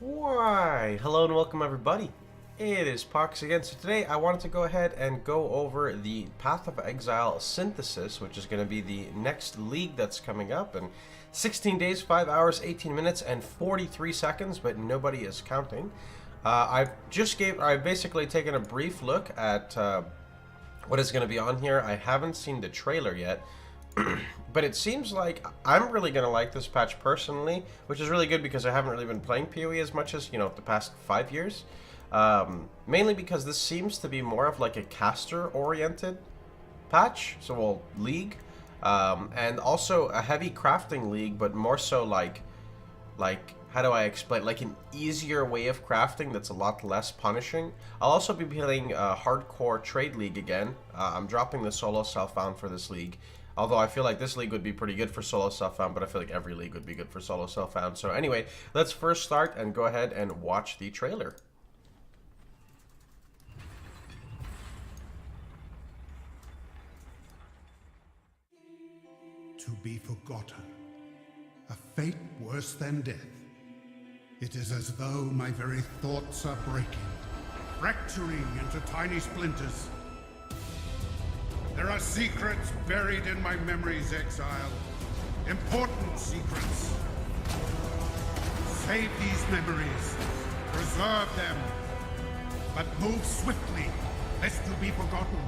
Why, hello and welcome everybody. It is Pox again. So today I wanted to go ahead and go over the Path of Exile synthesis, which is going to be the next league that's coming up in 16 days, 5 hours, 18 minutes, and 43 seconds, but nobody is counting. I've basically taken a brief look at what is going to be on here. I haven't seen the trailer yet. But it seems like I'm really going to like this patch personally, which is really good because I haven't really been playing PoE as much as, the past 5 years. Mainly because this seems to be more of like a caster-oriented patch, well, league. And also a heavy crafting league, but more so like, how do I explain? Like an easier way of crafting that's a lot less punishing. I'll also be playing a hardcore trade league again. I'm dropping the solo self-found for this league. Although I feel like this league would be pretty good for solo self-found, but I feel like every league would be good for solo self-found. So anyway, let's first start and go ahead and watch the trailer. To be forgotten. A fate worse than death. It is as though my very thoughts are breaking, fracturing into tiny splinters. There are secrets buried in my memories, Exile. Important secrets. Save these memories. Preserve them. But move swiftly, lest you be forgotten.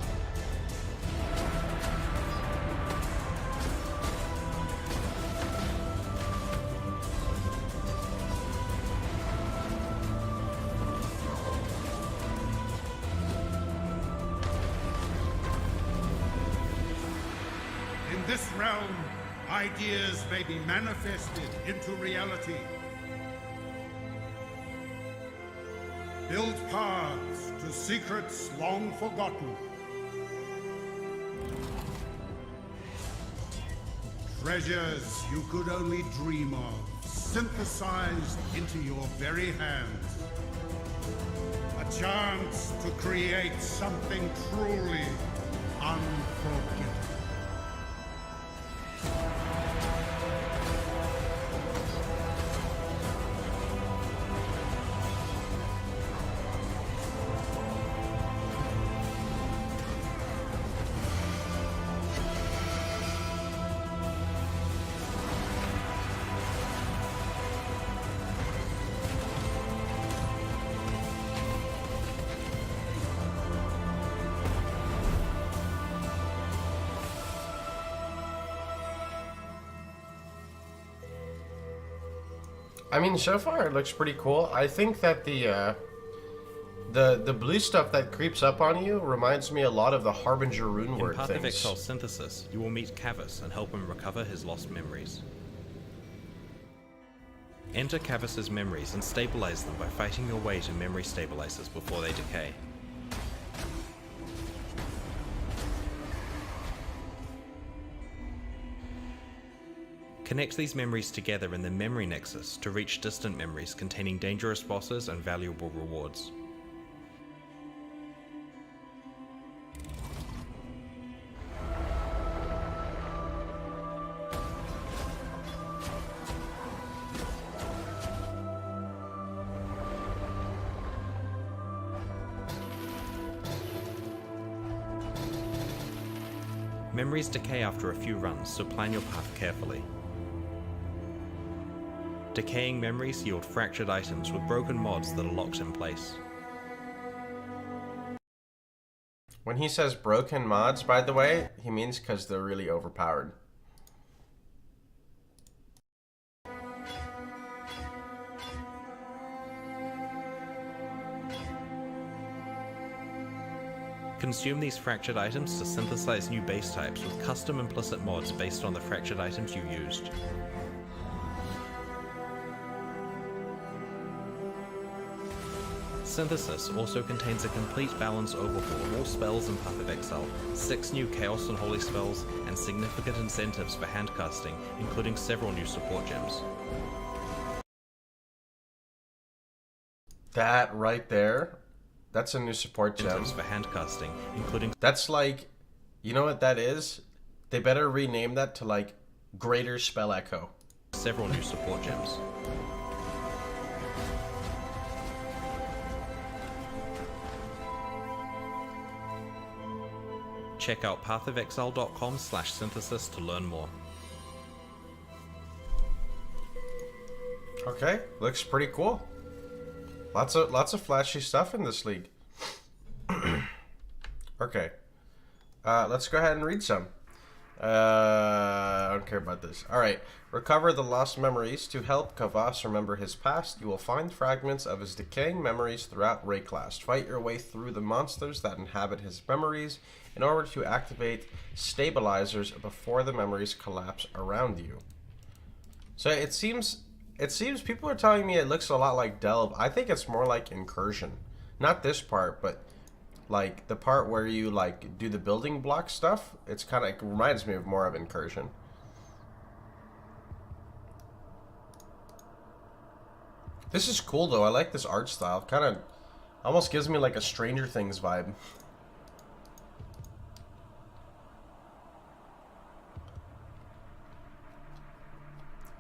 In this realm, ideas may be manifested into reality. Build paths to secrets long forgotten. Treasures you could only dream of, synthesized into your very hands. A chance to create something truly unforgettable. I mean, so far it looks pretty cool. I think that the blue stuff that creeps up on you reminds me a lot of the Harbinger rune word In Path things. of Exile synthesis, you will meet Cavus and help him recover his lost memories. Enter Cavus's memories and stabilize them by fighting your way to memory stabilizers before they decay. Connect these memories together in the memory nexus to reach distant memories containing dangerous bosses and valuable rewards. Memories decay after a few runs, so plan your path carefully. Decaying memories yield fractured items with broken mods that are locked in place. When he says broken mods, by the way, he means because they're really overpowered. Consume these fractured items to synthesize new base types with custom implicit mods based on the fractured items you used. Synthesis also contains a complete balance overhaul of all spells in Path of Exile, 6 new Chaos and Holy spells, and significant incentives for handcasting, including several new support gems. That right there, that's a new support gem. Incentives for handcasting, including... That's like, you know what that is? They better rename that to like Greater Spell Echo. several new support gems. Check out pathofexile.com/synthesis to learn more. Okay, looks pretty cool. Lots of flashy stuff in this league. Okay, let's go ahead and read some. I don't care about this. Alright. Recover the lost memories. To help Kavas remember his past, you will find fragments of his decaying memories throughout Rayclast. Fight your way through the monsters that inhabit his memories in order to activate stabilizers before the memories collapse around you. So it seems people are telling me it looks a lot like Delve. I think it's more like Incursion. Not this part, but like the part where you like do the building block stuff. It reminds me of more of Incursion. This is cool though. I like this art style. Kind of almost gives me like a Stranger Things vibe.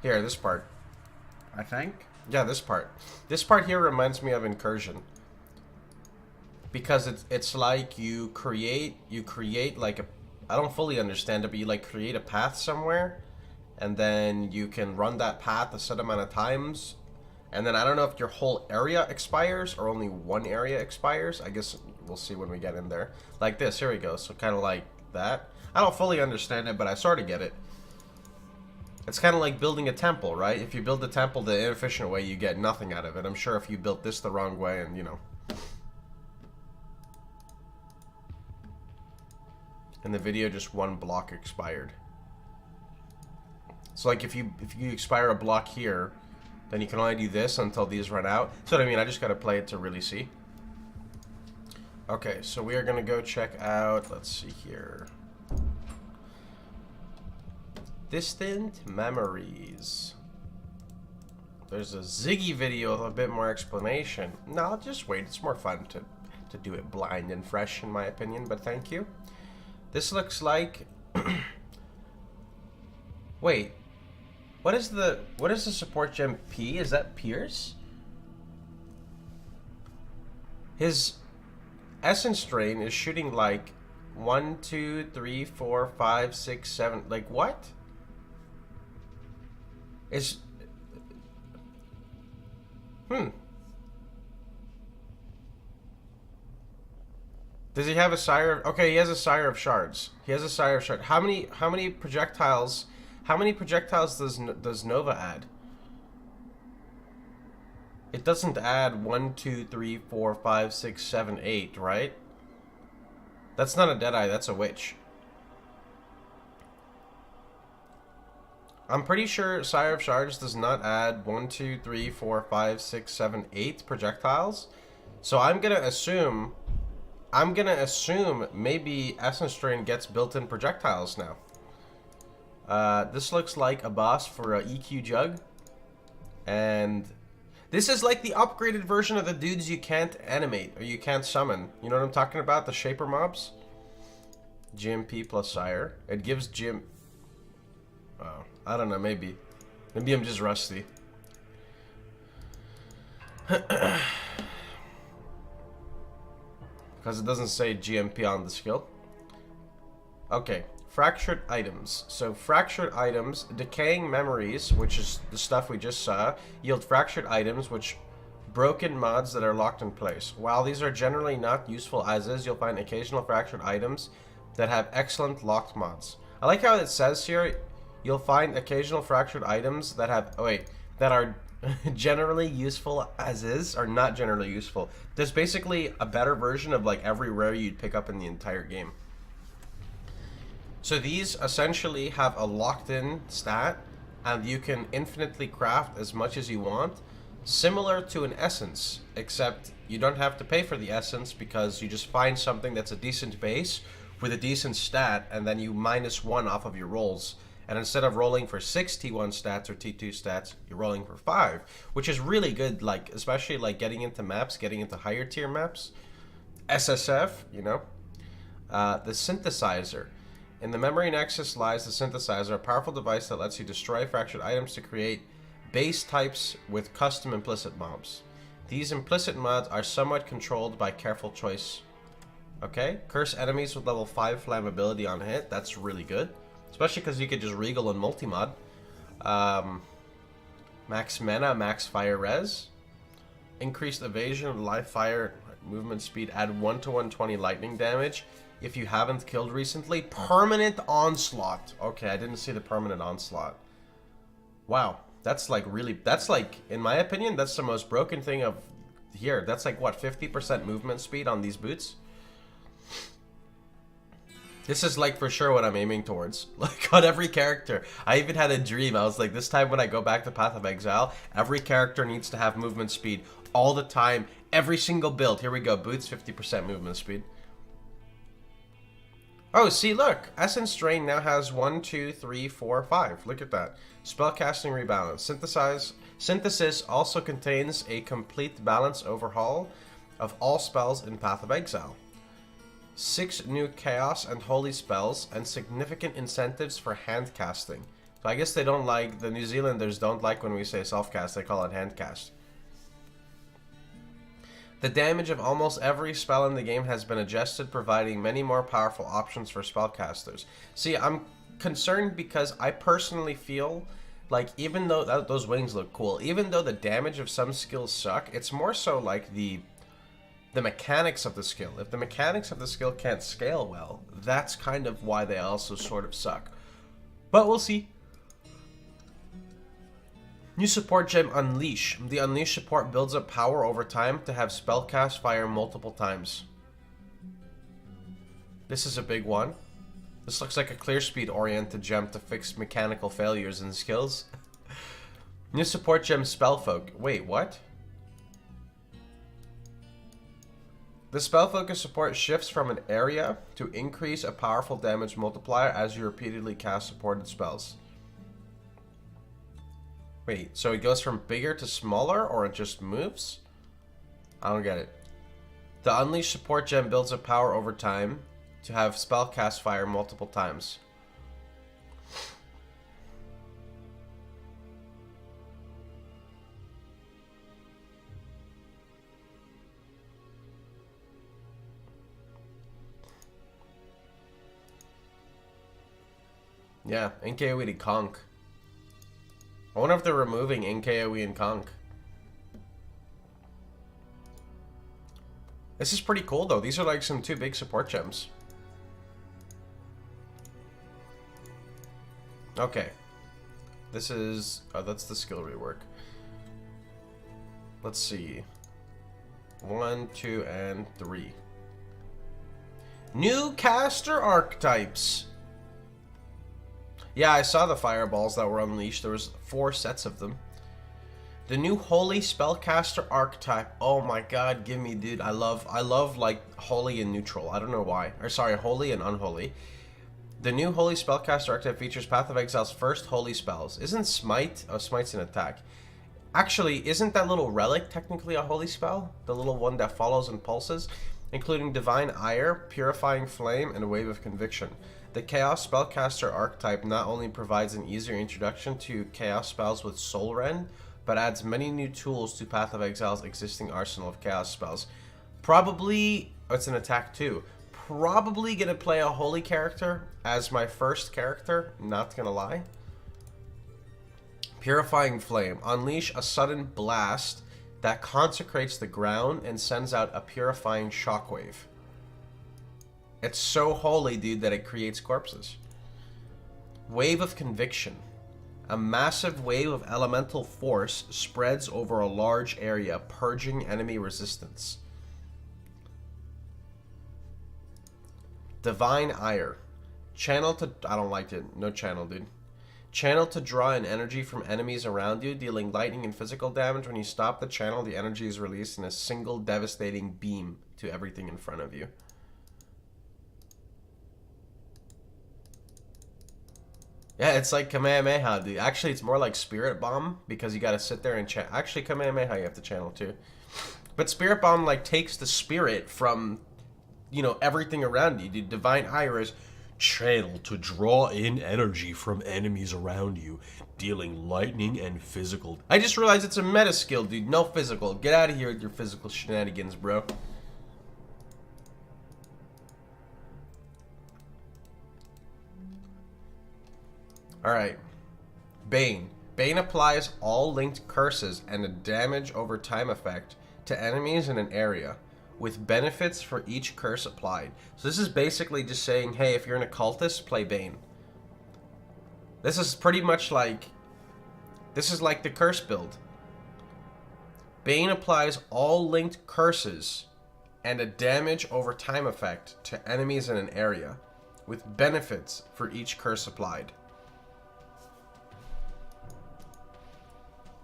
Here, this part. I think. Yeah, this part. This part here reminds me of Incursion. Because it's like you create like a, I don't fully understand it, but you like create a path somewhere, and then you can run that path a set amount of times, and then I don't know if your whole area expires or only one area expires. I guess we'll see when we get in there. Like this, here we go. So kind of like that. I don't fully understand it, but I sort of get it. It's kind of like building a temple, right? If you build the temple the inefficient way, you get nothing out of it. I'm sure if you built this the wrong way, and you know. In the video, just one block expired. So like if you expire a block here, then you can only do this until these run out. So what I mean, I just gotta play it to really see. Okay, so we are gonna go check out, let's see here. Distant Memories. There's a Ziggy video with a bit more explanation. No, I'll just wait. It's more fun to do it blind and fresh, in my opinion, but thank you. This looks like... Wait. What is the support gem P? Is that Pierce? His essence drain is shooting like 1, 2, 3, 4, 5, 6, 7. Like what? Is... Does he have a Sire of... Okay, he has a Sire of Shards. He has a Sire of Shards. How many projectiles... How many projectiles does Nova add? It doesn't add 1, 2, 3, 4, 5, 6, 7, 8, right? That's not a Deadeye, that's a Witch. I'm pretty sure Sire of Shards does not add 1, 2, 3, 4, 5, 6, 7, 8 projectiles. So I'm gonna assume maybe Essence Drain gets built-in projectiles now. This looks like a boss for a EQ Jug. And this is like the upgraded version of the dudes you can't animate or you can't summon. You know what I'm talking about? The Shaper mobs? GMP plus Sire. It gives Jim... Oh, I don't know, maybe. Maybe I'm just rusty. Because it doesn't say GMP on the skill. Okay, fractured items. So fractured items, decaying memories, which is the stuff we just saw, yield fractured items, which broken mods that are locked in place. While these are generally not useful as is, you'll find occasional fractured items that have excellent locked mods. I like how it says here, you'll find occasional fractured items that have, that are generally useful as is, or not generally useful. There's basically a better version of like every rare you'd pick up in the entire game. So these essentially have a locked in stat, and you can infinitely craft as much as you want, similar to an essence, except you don't have to pay for the essence because you just find something that's a decent base with a decent stat, and then you -1 off of your rolls. And instead of rolling for 6 T1 stats or T2 stats, you're rolling for 5, which is really good, like especially like getting into maps, getting into higher tier maps. SSF, you know. The synthesizer. In the memory nexus lies the synthesizer, a powerful device that lets you destroy fractured items to create base types with custom implicit mobs. These implicit mods are somewhat controlled by careful choice Okay, curse enemies with level 5 flammability on hit. That's really good. Especially because you could just regal and multi-mod. Max mana, max fire res. Increased evasion, live fire, movement speed. Add 1 to 120 lightning damage if you haven't killed recently. Permanent onslaught. Okay, I didn't see the permanent onslaught. Wow, that's like really, that's like, in my opinion, that's the most broken thing of here. That's like, what, 50% movement speed on these boots? This is like for sure what I'm aiming towards. Like on every character. I even had a dream. I was like, this time when I go back to Path of Exile, every character needs to have movement speed all the time. Every single build. Here we go. Boots, 50% movement speed. Oh, see, look. Essence Drain now has 1, 2, 3, 4, 5. Look at that. Spellcasting Rebalance. Synthesis also contains a complete balance overhaul of all spells in Path of Exile. 6 new Chaos and Holy spells, and significant incentives for hand casting. So I guess they don't like, the New Zealanders don't like when we say self-cast, they call it hand cast. The damage of almost every spell in the game has been adjusted, providing many more powerful options for spellcasters. See, I'm concerned because I personally feel like even though those wings look cool, even though the damage of some skills suck, it's more so like the mechanics of the skill. If the mechanics of the skill can't scale well, that's kind of why they also sort of suck. But we'll see. New support gem Unleash. The Unleash support builds up power over time to have spellcast fire multiple times. This is a big one. This looks like a clear speed oriented gem to fix mechanical failures in skills. New support gem Spellfolk. Wait, what? The spell focus support shifts from an area to increase a powerful damage multiplier as you repeatedly cast supported spells. Wait, so it goes from bigger to smaller, or it just moves? I don't get it. The Unleash support gem builds up power over time to have spell cast fire multiple times. Yeah, NKOE to Conk. I wonder if they're removing NKOE and Conk. This is pretty cool though. These are like some 2 big support gems. Okay. This is... oh, that's the skill rework. Let's see. 1, 2, and 3. New caster archetypes. Yeah, I saw the fireballs that were unleashed. There was 4 sets of them. The new Holy Spellcaster archetype. Oh my god, give me, dude. I love like Holy and Neutral. I don't know why. Or sorry, Holy and Unholy. The new Holy Spellcaster archetype features Path of Exile's first Holy spells. Isn't Smite? Oh, Smite's an attack. Actually, isn't that little relic technically a Holy spell? The little one that follows and pulses? Including Divine Ire, Purifying Flame, and Wave of Conviction. The Chaos Spellcaster archetype not only provides an easier introduction to Chaos spells with Soul Rend, but adds many new tools to Path of Exile's existing arsenal of Chaos spells. Probably, oh, it's an attack too. Probably gonna play a Holy character as my first character, not gonna lie. Purifying Flame. Unleash a sudden blast that consecrates the ground and sends out a purifying shockwave. It's so holy, dude, that it creates corpses. Wave of Conviction. A massive wave of elemental force spreads over a large area, purging enemy resistance. Divine Ire. Channel to... I don't like it. No channel, dude. Channel to draw in energy from enemies around you, dealing lightning and physical damage. When you stop the channel, the energy is released in a single devastating beam to everything in front of you. Yeah, it's like Kamehameha, dude. Actually, it's more like Spirit Bomb, because you gotta sit there and channel. Actually, Kamehameha you have to channel too. But Spirit Bomb, like, takes the spirit from, you know, everything around you. Dude, Divine Ire is channel to draw in energy from enemies around you, dealing lightning and physical. I just realized it's a meta skill, dude. No physical. Get out of here with your physical shenanigans, bro. Alright. Bane. Bane applies all linked curses and a damage over time effect to enemies in an area, with benefits for each curse applied. So this is basically just saying, hey, if you're an occultist, play Bane. This is pretty much like... This is like the curse build. Bane applies all linked curses and a damage over time effect to enemies in an area, with benefits for each curse applied.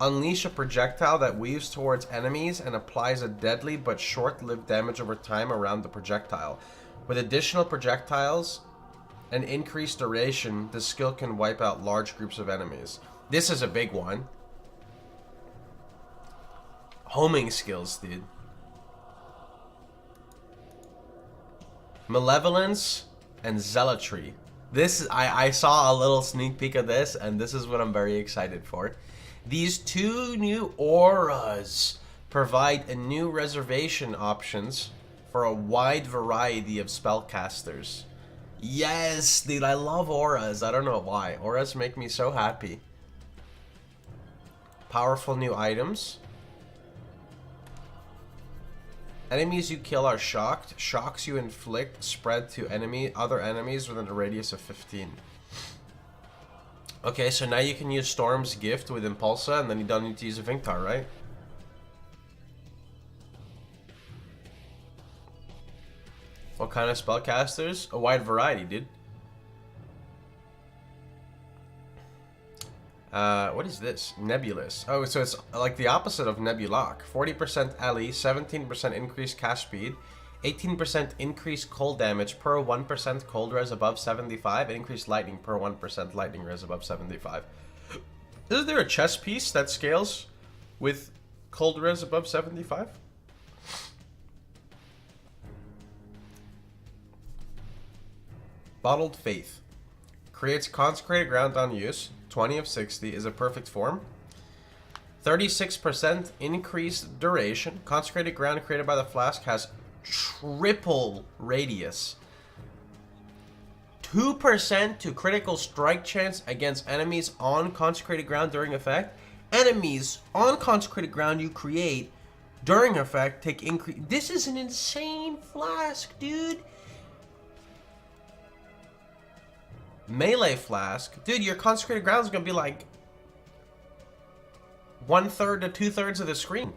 Unleash a projectile that weaves towards enemies and applies a deadly but short-lived damage over time around the projectile. With additional projectiles and increased duration, the skill can wipe out large groups of enemies. This is a big one. Homing skills, dude. Malevolence and Zealotry. This, I saw a little sneak peek of this, and this is what I'm very excited for. These two new auras provide a new reservation options for a wide variety of spellcasters. Yes, dude, I love auras. I don't know why. Auras make me so happy. Powerful new items. Enemies you kill are shocked. Shocks you inflict spread to other enemies within a radius of 15. Okay, so now you can use Storm's gift with Impulsa, and then you don't need to use a Vinktar, right? What kind of spellcasters? A wide variety, dude. What is this? Nebulous. Oh, so it's like the opposite of Nebulok. 40% Ellie, 17% increased cast speed, 18% increased cold damage per 1% cold res above 75, and increased lightning per 1% lightning res above 75. Is there a chess piece that scales with cold res above 75? Bottled Faith. Creates consecrated ground on use. 20 of 60 is a perfect form. 36% increased duration. Consecrated ground created by the flask has triple radius. 2% to critical strike chance against enemies on consecrated ground during effect. Enemies on consecrated ground you create during effect take increase. This is an insane flask, dude. Melee flask. Dude, your consecrated ground is going to be like 1/3 to 2/3 of the screen.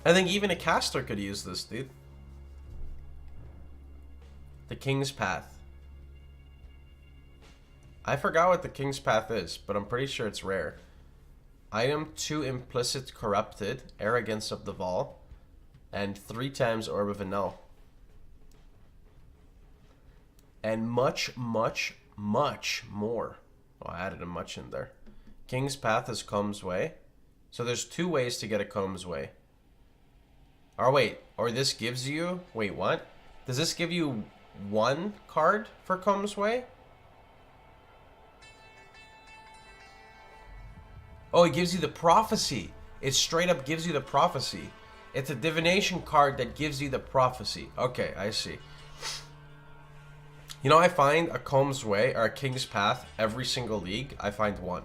I think even a caster could use this, dude. The King's Path. I forgot what the King's Path is, but I'm pretty sure it's rare. Item 2 Implicit Corrupted, Arrogance of the Vol, and 3 times Orb of Anel. And much, much, much more. Oh, I added a much in there. King's Path is Comb's Way. So there's 2 ways to get a Comb's Way. Or wait, or this gives you... Wait, what? Does this give you 1 card for Comb's Way? Oh, it gives you the prophecy. It straight up gives you the prophecy. It's a divination card that gives you the prophecy. Okay, I see. You know, I find a Comb's Way or a King's Path every single league. I find 1.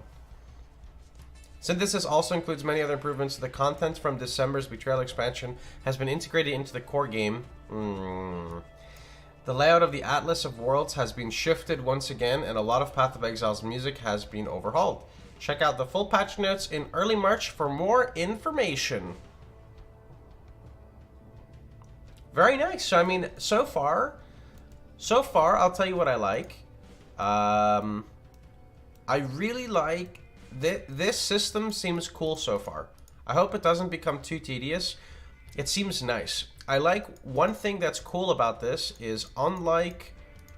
Synthesis also includes many other improvements. The content from December's Betrayal expansion has been integrated into the core game. The layout of the Atlas of Worlds has been shifted once again, and a lot of Path of Exile's music has been overhauled. Check out the full patch notes in early March for more information. Very nice. So, I mean, so far, I'll tell you what I like. I really like... This system seems cool so far. I hope it doesn't become too tedious. It seems nice. I like one thing that's cool about this is unlike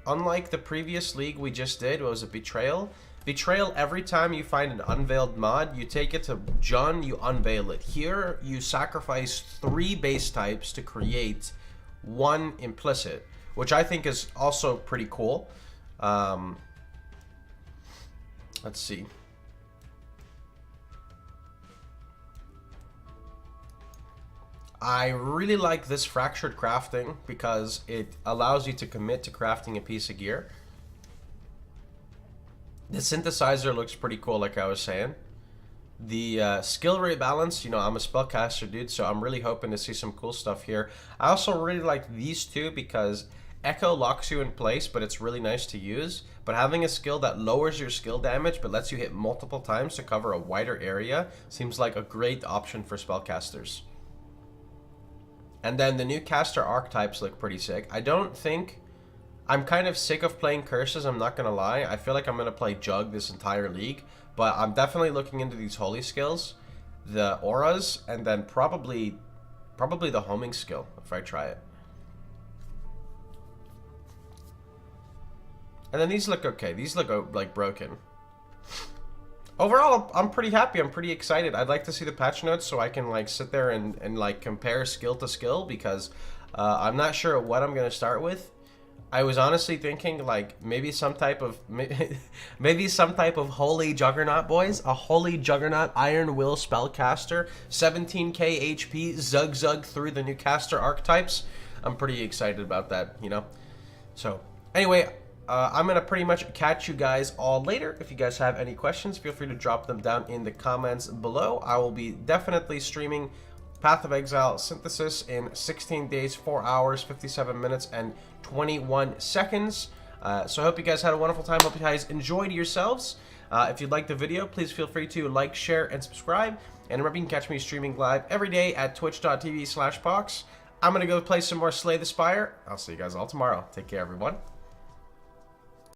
the previous league we just did, what was it, Betrayal? Betrayal, every time you find an unveiled mod, you take it to John, you unveil it. Here, you sacrifice 3 base types to create 1 implicit, which I think is also pretty cool. Let's see. I really like this fractured crafting because it allows you to commit to crafting a piece of gear. The synthesizer looks pretty cool, like I was saying. The skill rate balance, you know, I'm a spellcaster dude, so I'm really hoping to see some cool stuff here. I also really like these two because Echo locks you in place, but it's really nice to use. But having a skill that lowers your skill damage but lets you hit multiple times to cover a wider area seems like a great option for spellcasters. And then the new caster archetypes look pretty sick. I'm kind of sick of playing curses, I'm not gonna lie. I feel like I'm gonna play Jug this entire league, but I'm definitely looking into these holy skills, the auras, and then probably the homing skill if I try it. And then these look okay. These look like broken. Overall, I'm pretty happy. I'm pretty excited. I'd like to see the patch notes so I can like sit there and like compare skill to skill, because I'm not sure what I'm gonna start with. I was honestly thinking like maybe some type of holy juggernaut, boys. A holy juggernaut iron will spellcaster, 17k HP, zug through the new caster archetypes. I'm pretty excited about that, you know. So anyway, I'm gonna pretty much catch you guys all later. If you guys have any questions, feel free to drop them down in the comments below. I will be definitely streaming Path of Exile Synthesis in 16 days, 4 hours, 57 minutes, and 21 seconds. So I hope you guys had a wonderful time. Hope you guys enjoyed yourselves. If you liked the video, please feel free to like, share, and subscribe. And remember, you can catch me streaming live every day at twitch.tv/Pox. I'm gonna go play some more Slay the Spire. I'll see you guys all tomorrow. Take care, everyone.